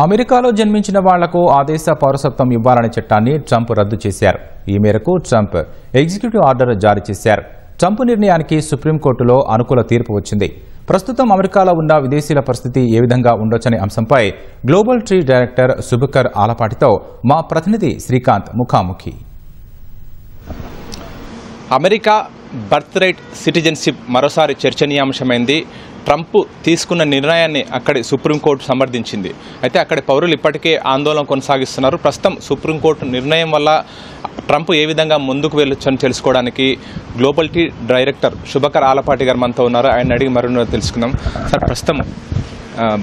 అమెరికాలో జన్మించిన వాళ్లకు ఆ దేశ పౌరసత్వం ఇవ్వాలనే చట్టాన్ని ట్రంప్ రద్దు చేశారు. ఈ మేరకు ట్రంప్ ఎగ్జిక్యూటివ్ ఆర్డర్ జారీ చేశారు. ట్రంప్ నిర్ణయానికి సుప్రీంకోర్టులో అనుకూల తీర్పు వచ్చింది. ప్రస్తుతం అమెరికాలో ఉన్న విదేశీయుల పరిస్థితి ఏ విధంగా ఉండొచ్చనే అంశంపై గ్లోబల్ ట్రీ డైరెక్టర్ సుబకర్ ఆలపాటితో మా ప్రతినిధి శ్రీకాంత్ ముఖాముఖి. అమెరికా బర్త్ రైట్ సిటిజన్షిప్ మరోసారి చర్చనీయాంశమైంది. ట్రంప్ తీసుకున్న నిర్ణయాన్ని అక్కడి సుప్రీంకోర్టు సమర్థించింది. అయితే అక్కడి పౌరులు ఇప్పటికే ఆందోళన కొనసాగిస్తున్నారు. ప్రస్తుతం సుప్రీంకోర్టు నిర్ణయం వల్ల ట్రంప్ ఏ విధంగా ముందుకు వెళ్ళొచ్చని తెలుసుకోవడానికి global tea director Subhakar Alapati గారు మనతో ఉన్నారు. ఆయన అడిగి మరో తెలుసుకుందాం. సార్, ప్రస్తుతం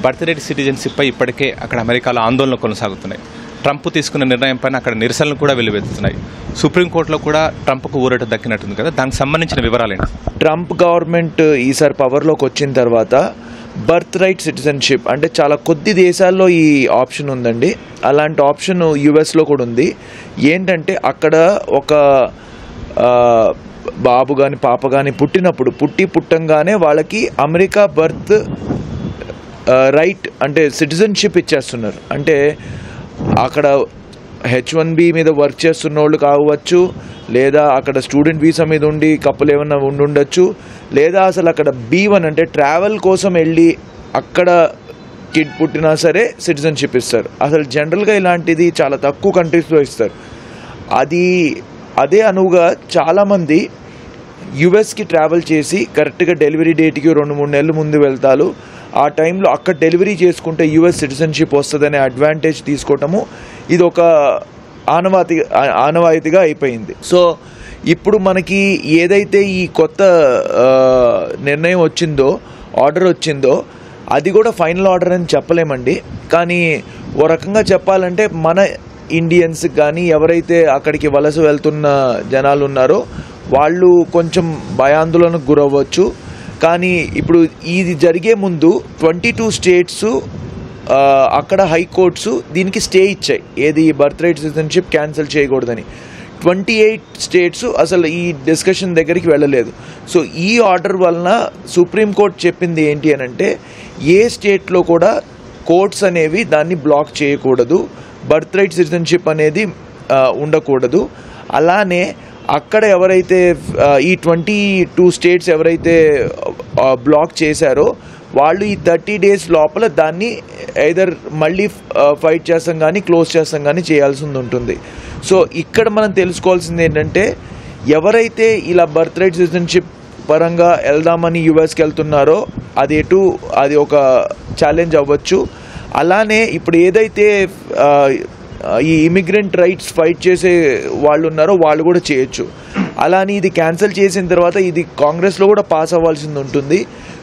బర్త్ రైట్ సిటిజన్షిప్ పై ఇప్పటికే అక్కడ అమెరికాలో ఆందోళనలు కొనసాగుతున్నాయి. ట్రంప్ తీసుకున్న నిర్ణయం పైన అక్కడ నిరసనలు కూడా వెలువెత్తుతున్నాయి. సుప్రీంకోర్టులో కూడా ట్రంప్కు ఊరట దక్కినట్టుంది కదా, దానికి సంబంధించిన వివరాలేంటి? ట్రంప్ గవర్నమెంట్ ఈసారి పవర్లోకి వచ్చిన తర్వాత బర్త్ రైట్ సిటిజన్షిప్ అంటే చాలా కొద్ది దేశాల్లో ఈ ఆప్షన్ ఉందండి. అలాంటి ఆప్షన్ యుఎస్లో కూడా ఉంది. ఏంటంటే అక్కడ ఒక బాబు కానీ పాప కానీ పుట్టంగానే వాళ్ళకి అమెరికా బర్త్ రైట్ అంటే సిటిజన్షిప్ ఇచ్చేస్తున్నారు. అంటే అక్కడ H1B మీద వర్క్ చేస్తున్న వాళ్ళు కావచ్చు, లేదా అక్కడ స్టూడెంట్ వీసా మీద ఉండి కప్పులు ఏమన్నా ఉండొచ్చు, లేదా అసలు అక్కడ B1 అంటే ట్రావెల్ కోసం వెళ్ళి అక్కడ కిడ్ పుట్టినా సరే సిటిజన్షిప్ ఇస్తారు. అసలు జనరల్గా ఇలాంటిది చాలా తక్కువ కంట్రీస్లో ఇస్తారు. అదే అనువుగా చాలామంది యుఎస్కి ట్రావెల్ చేసి కరెక్ట్గా డెలివరీ డేట్కి 2-3 నెలలు ముందు వెళ్తారు. ఆ టైంలో అక్కడ డెలివరీ చేసుకుంటే యుఎస్ సిటిజన్షిప్ వస్తుందనే అడ్వాంటేజ్ తీసుకోవటము ఇది ఒక ఆనవాయితీగా అయిపోయింది. సో ఇప్పుడు మనకి ఏదైతే ఈ కొత్త నిర్ణయం వచ్చిందో, ఆర్డర్ వచ్చిందో, అది కూడా ఫైనల్ ఆర్డర్ అని చెప్పలేమండి. కానీ ఓ రకంగా చెప్పాలంటే మన ఇండియన్స్కి కానీ ఎవరైతే అక్కడికి వలస వెళ్తున్న జనాలు ఉన్నారో వాళ్ళు కొంచెం భయాందోళనకు గురవ్వచ్చు. కానీ ఇప్పుడు ఇది జరిగే ముందు 22 స్టేట్స్ అక్కడ హైకోర్ట్స్ దీనికి స్టే ఇచ్చాయి. ఏది బర్త్ రైట్ సిటిజన్షిప్ క్యాన్సిల్ చేయకూడదని. 28 స్టేట్స్ అసలు ఈ డిస్కషన్ దగ్గరికి వెళ్ళలేదు. సో ఈ ఆర్డర్ వలన సుప్రీంకోర్టు చెప్పింది ఏంటి అని అంటే, ఏ స్టేట్లో కూడా కోర్ట్స్ అనేవి దాన్ని బ్లాక్ చేయకూడదు, బర్త్ రైట్ సిటిజన్షిప్ అనేది ఉండకూడదు. అలానే అక్కడ ఎవరైతే ఈ 22 స్టేట్స్ ఎవరైతే బ్లాక్ చేశారో వాళ్ళు ఈ 30 days లోపల దాన్ని ఐదర్ మళ్ళీ ఫైట్ చేస్తాం కానీ క్లోజ్ చేస్తాం కానీ చేయాల్సి ఉంటుంది. సో ఇక్కడ మనం తెలుసుకోవాల్సింది ఏంటంటే, ఎవరైతే ఇలా బర్త్ రైట్ సిటిజన్షిప్ పరంగా వెళ్దామని యుఎస్కి వెళ్తున్నారో అది ఒక ఛాలెంజ్ అవ్వచ్చు. అలానే ఇప్పుడు ఏదైతే ఈ ఇమిగ్రెంట్ రైట్స్ ఫైట్ చేసే వాళ్ళు ఉన్నారో వాళ్ళు కూడా చేయొచ్చు. అలానే ఇది క్యాన్సిల్ చేసిన తర్వాత ఇది కాంగ్రెస్లో కూడా పాస్ అవ్వాల్సింది ఉంటుంది.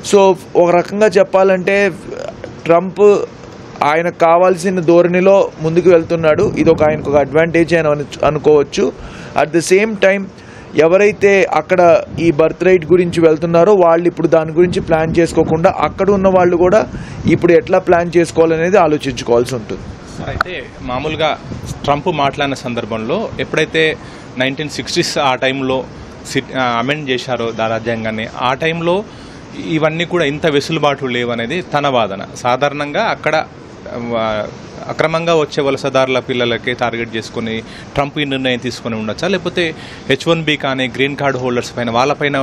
సో ఒక రకంగా చెప్పాలంటే ట్రంప్ ఆయనకు కావాల్సిన ధోరణిలో ముందుకు వెళ్తున్నాడు. ఇది ఆయనకు ఒక అడ్వాంటేజ్ అని అనుకోవచ్చు. అట్ ద సేమ్ టైం ఎవరైతే అక్కడ ఈ బర్త్ రైట్ గురించి వెళ్తున్నారో వాళ్ళు ఇప్పుడు దాని గురించి ప్లాన్ చేసుకోకుండా అక్కడ ఉన్న వాళ్ళు కూడా ఇప్పుడు ఎట్లా ప్లాన్ చేసుకోవాలనేది ఆలోచించుకోవాల్సి ఉంటుంది. అయితే మామూలుగా ట్రంప్ మాట్లాడిన సందర్భంలో ఎప్పుడైతే 1960s ఆ టైంలో అమెండ్ చేశారో రాజ్యాంగాన్ని, ఆ టైంలో ఇవన్నీ కూడా ఇంత వెసులుబాటు లేవనేది తన వాదన. సాధారణంగా అక్కడ అక్రమంగా వచ్చే వలసదారుల పిల్లలకి టార్గెట్ చేసుకుని ట్రంప్ ఈ నిర్ణయం తీసుకుని ఉండొచ్చా, లేకపోతే H1B కానీ గ్రీన్ కార్డు హోల్డర్స్ పైన వాళ్ళపైన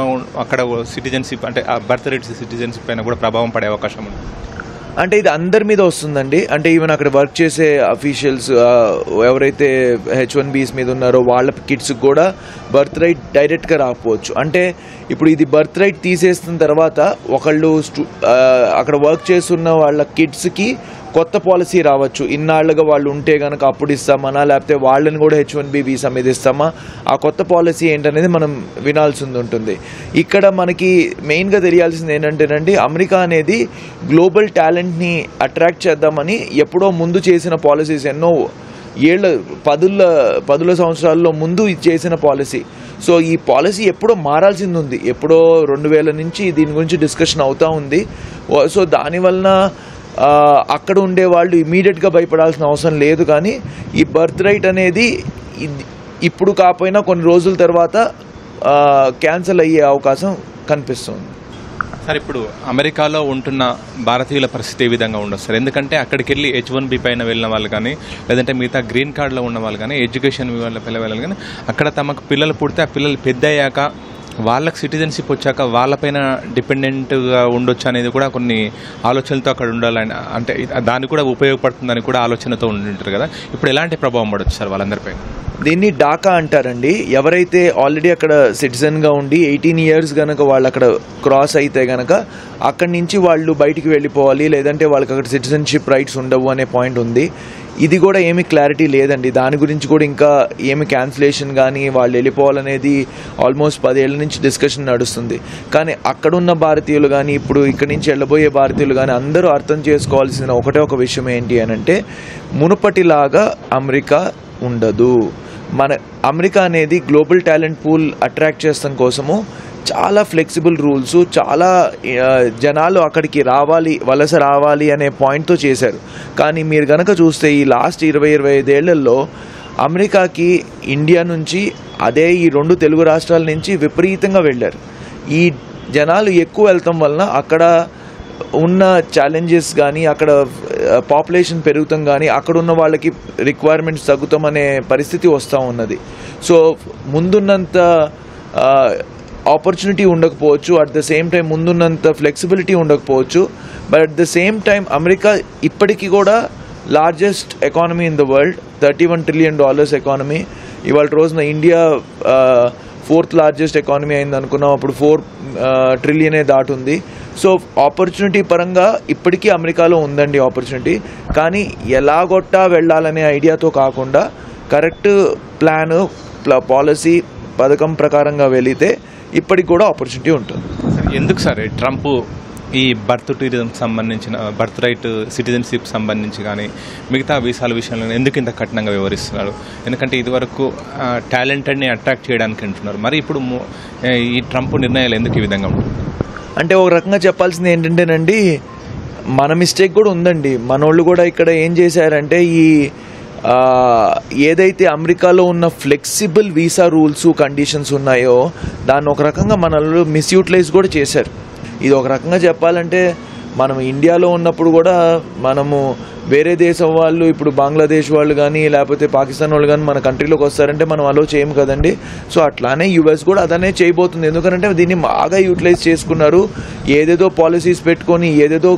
అక్కడ సిటిజన్షిప్ అంటే బర్త్ రైట్ సిటిజన్షిప్ పైన కూడా ప్రభావం పడే అవకాశం ఉంది? అంటే ఇది అందరి మీద వస్తుందండి. అంటే ఈవెన్ అక్కడ వర్క్ చేసే అఫీషియల్స్ ఎవరైతే H1Bs మీద ఉన్నారో వాళ్ళ కిడ్స్కి కూడా బర్త్ రైట్ డైరెక్ట్గా రాకపోవచ్చు. అంటే ఇప్పుడు ఇది బర్త్ రైట్ తీసేస్తున్న తర్వాత ఒకళ్ళు అక్కడ వర్క్ చేస్తున్న వాళ్ళ కిడ్స్కి కొత్త పాలసీ రావచ్చు. ఇన్నాళ్ళుగా వాళ్ళు ఉంటే కనుక అప్పుడు ఇస్తామనా, లేకపోతే వాళ్ళని కూడా H1B వీసా మీద ఇస్తామా, ఆ కొత్త పాలసీ ఏంటనేది మనం వినాల్సి ఉంటుంది. ఇక్కడ మనకి మెయిన్గా తెలియాల్సింది ఏంటంటేనండి, అమెరికా అనేది గ్లోబల్ టాలెంట్ని అట్రాక్ట్ చేద్దామని ఎప్పుడో ముందు చేసిన పాలసీస్, ఎన్నో ఏళ్ళ 10 సంవత్సరాల్లో ముందు చేసిన పాలసీ. సో ఈ పాలసీ ఎప్పుడో మారాల్సింది ఉంది. ఎప్పుడో 2000 నుంచి దీని గురించి డిస్కషన్ అవుతూ ఉంది. సో దానివలన అక్కడ ఉండే వాళ్ళు ఇమీడియట్గా భయపడాల్సిన అవసరం లేదు. కానీ ఈ బర్త్ రైట్ అనేది ఇప్పుడు కాకపోయినా కొన్ని రోజుల తర్వాత క్యాన్సిల్ అయ్యే అవకాశం కనిపిస్తుంది. సార్ ఇప్పుడు అమెరికాలో ఉంటున్న భారతీయుల పరిస్థితి ఏ విధంగా ఉండదు సార్? ఎందుకంటే అక్కడికి వెళ్ళి H1B పైన వెళ్ళిన వాళ్ళు కానీ, లేదంటే మిగతా గ్రీన్ కార్డులో ఉన్న వాళ్ళు కానీ, ఎడ్యుకేషన్ పిల్లలు కానీ అక్కడ తమకు పిల్లలు పుడితే ఆ పిల్లలు పెద్ద అయ్యాక వాళ్ళకి సిటిజన్షిప్ వచ్చాక వాళ్ళపైన డిపెండెంట్గా ఉండొచ్చు అనేది కూడా కొన్ని ఆలోచనలతో అక్కడ ఉండాలని, అంటే దానికి కూడా ఉపయోగపడుతుందని కూడా ఆలోచనతో ఉంటుంటారు కదా. ఇప్పుడు ఎలాంటి ప్రభావం పడవచ్చు సార్ వాళ్ళందరిపై? దీన్ని డాకా అంటారండి. ఎవరైతే ఆల్రెడీ అక్కడ సిటిజన్గా ఉండి 18 years కనుక వాళ్ళు అక్కడ క్రాస్ అయితే కనుక అక్కడి నుంచి వాళ్ళు బయటికి వెళ్ళిపోవాలి, లేదంటే వాళ్ళకి అక్కడ సిటిజన్షిప్ రైట్స్ ఉండవు అనే పాయింట్ ఉంది. ఇది కూడా ఏమి క్లారిటీ లేదండి. దాని గురించి కూడా ఇంకా ఏమి క్యాన్సిలేషన్ కానీ వాళ్ళు వెళ్ళిపోవాలనేది ఆల్మోస్ట్ 10 ఏళ్ల నుంచి డిస్కషన్ నడుస్తుంది. కానీ అక్కడున్న భారతీయులు కానీ ఇప్పుడు ఇక్కడి నుంచి వెళ్ళబోయే భారతీయులు కానీ అందరూ అర్థం చేసుకోవాల్సిన ఒకటే ఒక విషయం ఏంటి అని అంటే, మునుపటిలాగా అమెరికా ఉండదు. మన అమెరికా అనేది గ్లోబల్ టాలెంట్ పూల్ అట్రాక్ట్ చేస్తాం కోసము చాలా ఫ్లెక్సిబుల్ రూల్స్, చాలా జనాలు అక్కడికి రావాలి, వలస రావాలి అనే పాయింట్తో చేశారు. కానీ మీరు కనుక చూస్తే ఈ లాస్ట్ 20-25 ఏళ్లలో అమెరికాకి ఇండియా నుంచి అదే ఈ 2 తెలుగు రాష్ట్రాల నుంచి విపరీతంగా వెళ్ళారు. ఈ జనాలు ఎక్కువ వెళ్తాం వలన అక్కడ ఉన్న ఛాలెంజెస్ కానీ, అక్కడ పాపులేషన్ పెరుగుతాం కానీ, అక్కడ ఉన్న వాళ్ళకి రిక్వైర్మెంట్స్ తగ్గుతాం అనే పరిస్థితి వస్తూ ఉన్నది. సో ముందున్నంత ఆపర్చునిటీ ఉండకపోవచ్చు, అట్ ద సేమ్ టైం ముందున్నంత ఫ్లెక్సిబిలిటీ ఉండకపోవచ్చు. But at the same time America ఇప్పటికీ కూడా largest economy in the world, $31 trillion economy. ఇవాళ రోజున ఇండియా 4th largest ఎకానమీ అయింది అనుకున్నాం, అప్పుడు 4 trillion దాటుంది. సో ఆపర్చునిటీ పరంగా ఇప్పటికీ అమెరికాలో ఉందండి ఆపర్చునిటీ. కానీ ఎలాగొట్టా వెళ్ళాలనే ఐడియాతో కాకుండా కరెక్ట్ ప్లాన్, పాలసీ, పథకం ప్రకారంగా వెళితే ఇప్పటికి కూడా ఆపర్చునిటీ ఉంటుంది. ఎందుకు సార్ ట్రంప్ ఈ బర్త్ రైట్ సిటిజన్షిప్ సంబంధించి కానీ మిగతా వీసాల విషయంలో ఎందుకు ఇంత కఠినంగా వ్యవహరిస్తున్నారు? ఎందుకంటే ఇదివరకు టాలెంటెడ్ని అట్రాక్ట్ చేయడానికి అంటున్నారు, మరి ఇప్పుడు ఈ ట్రంప్ నిర్ణయాలు ఎందుకు ఈ విధంగా ఉంటుంది? అంటే ఒక రకంగా చెప్పాల్సింది ఏంటంటేనండి, మన మిస్టేక్ కూడా ఉందండి. మనోళ్ళు కూడా ఇక్కడ ఏం చేశారంటే ఈ ఏదైతే అమెరికాలో ఉన్న ఫ్లెక్సిబుల్ వీసా రూల్స్, కండిషన్స్ ఉన్నాయో దాన్ని ఒక రకంగా మనల్ని మిస్యూటిలైజ్ కూడా చేశారు. ఇది ఒక రకంగా చెప్పాలంటే మనం ఇండియాలో ఉన్నప్పుడు కూడా మనము వేరే దేశం వాళ్ళు, ఇప్పుడు బంగ్లాదేశ్ వాళ్ళు కానీ లేకపోతే పాకిస్తాన్ వాళ్ళు కానీ మన కంట్రీలోకి వస్తారంటే మనం అలో చేయము కదండి. సో అట్లానే యుఎస్ కూడా అదనే చేయబోతుంది. ఎందుకంటే దీన్ని బాగా యూటిలైజ్ చేసుకున్నారు. ఏదేదో పాలసీస్ పెట్టుకొని, ఏదేదో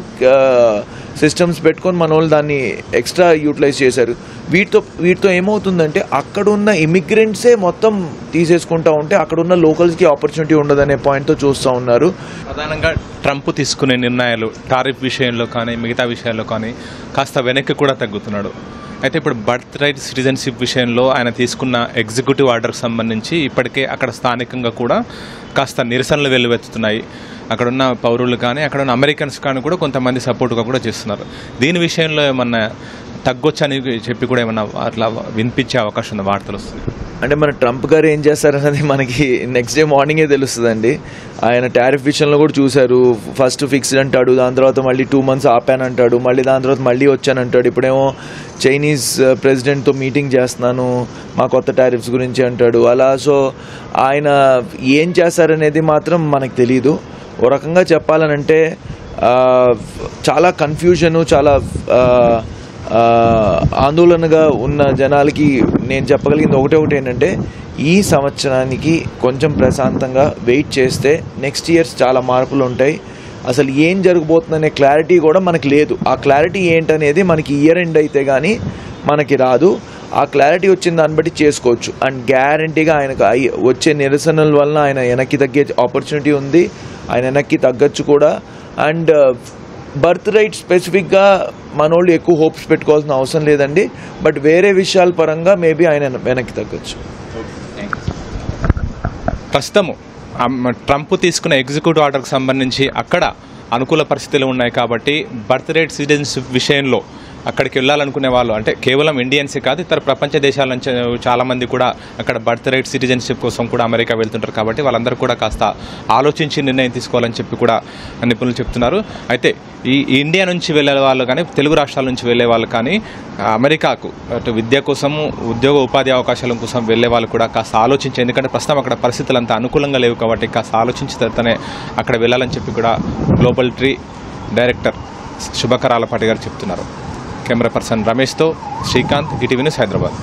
సిస్టమ్స్ పెట్టుకొని మన వాళ్ళు దాన్ని ఎక్స్ట్రా యూటిలైజ్ చేశారు. వీటితో ఏమవుతుందంటే అక్కడున్న ఇమిగ్రెంట్సే మొత్తం తీసేసుకుంటా ఉంటే అక్కడున్న లోకల్స్కి ఆపర్చునిటీ ఉండదనే పాయింట్తో చూస్తూ ఉన్నారు. ప్రధానంగా ట్రంప్ తీసుకునే నిర్ణయాలు టారిఫ్ విషయంలో కానీ మిగతా విషయాల్లో కానీ కాస్త వెనక్కి కూడా తగ్గుతున్నాడు. అయితే ఇప్పుడు బర్త్ రైట్ సిటిజన్షిప్ విషయంలో ఆయన తీసుకున్న ఎగ్జిక్యూటివ్ ఆర్డర్కి సంబంధించి ఇప్పటికే అక్కడ స్థానికంగా కూడా కాస్త నిరసనలు వెల్లువెత్తుతున్నాయి. అక్కడున్న పౌరులు కానీ అక్కడున్న అమెరికన్స్ కానీ కూడా కొంతమంది సపోర్ట్గా కూడా చేస్తున్నారు. దీని విషయంలో ఏమన్నా తగ్గొచ్చని చెప్పి కూడా ఏమన్నా అట్లా వినిపించే అవకాశం ఉంది? వార్తలు వస్తుంది అంటే మన ట్రంప్ గారు ఏం చేస్తారన్నది మనకి నెక్స్ట్ డే మార్నింగే తెలుస్తుందండి. ఆయన టారిఫ్ విషయంలో కూడా చూశారు. ఫస్ట్ ఫిక్స్డ్ అంటాడు, దాని తర్వాత మళ్ళీ 2 months ఆపానంటాడు, మళ్ళీ దాని తర్వాత మళ్ళీ వచ్చానంటాడు. ఇప్పుడేమో చైనీస్ ప్రెసిడెంట్తో మీటింగ్ చేస్తున్నాను మా కొత్త టారిఫ్స్ గురించి అంటాడు. అలా సో ఆయన ఏం చేస్తారనేది మాత్రం మనకు తెలీదు. ఓ రకంగా చెప్పాలనంటే చాలా కన్ఫ్యూజను, చాలా ఆందోళనగా ఉన్న జనాలకి నేను చెప్పగలిగింది ఒకటి ఏంటంటే, ఈ సంవత్సరానికి కొంచెం ప్రశాంతంగా వెయిట్ చేస్తే నెక్స్ట్ ఇయర్స్ చాలా మార్పులు ఉంటాయి. అసలు ఏం జరగబోతుందనే క్లారిటీ కూడా మనకి లేదు. ఆ క్లారిటీ ఏంటనేది మనకి ఇయర్ ఎండ్ అయితే కానీ మనకి రాదు. ఆ క్లారిటీ వచ్చిన దాన్ని బట్టి చేసుకోవచ్చు. అండ్ గ్యారంటీగా ఆయనకు వచ్చే నిరసనల వలన ఆయన వెనక్కి తగ్గే ఆపర్చునిటీ ఉంది, ఆయన వెనక్కి తగ్గచ్చు కూడా. అండ్ బర్త్ రైట్ స్పెసిఫిక్గా మనోళ్ళు ఎక్కువ హోప్స్ పెట్టుకోవాల్సిన అవసరం లేదండి. బట్ వేరే విషయాల పరంగా మేబీ ఆయన వెనక్కి తగ్గచ్చు. ప్రస్తుతము ట్రంప్ తీసుకున్న ఎగ్జిక్యూటివ్ ఆర్డర్కి సంబంధించి అక్కడ అనుకూల పరిస్థితులు ఉన్నాయి కాబట్టి బర్త్ రైట్ సిటిజన్షిప్ విషయంలో అక్కడికి వెళ్ళాలనుకునే వాళ్ళు అంటే కేవలం ఇండియన్సే కాదు, ఇతర ప్రపంచ దేశాల నుంచి చాలామంది కూడా అక్కడ బర్త్ రైట్ సిటిజన్షిప్ కోసం కూడా అమెరికా వెళ్తుంటారు. కాబట్టి వాళ్ళందరూ కూడా కాస్త ఆలోచించి నిర్ణయం తీసుకోవాలని చెప్పి కూడా నిపుణులు చెప్తున్నారు. అయితే ఈ ఇండియా నుంచి వెళ్ళే వాళ్ళు కానీ, తెలుగు రాష్ట్రాల నుంచి వెళ్ళే వాళ్ళు కానీ అమెరికాకు అటు విద్య కోసము, ఉద్యోగ ఉపాధి అవకాశాల కోసం వెళ్ళే వాళ్ళు కూడా కాస్త ఆలోచించి, ఎందుకంటే ప్రస్తుతం అక్కడ పరిస్థితులు అంత అనుకూలంగా లేవు కాబట్టి కాస్త ఆలోచించి తర్వాతనే అక్కడ వెళ్ళాలని చెప్పి కూడా global tree director Shubhakar Alapati గారు చెప్తున్నారు. కెమెరా పర్సన్ రమేష్తో శ్రీకాంత్, ఈటీవీ న్యూస్, హైదరాబాద్.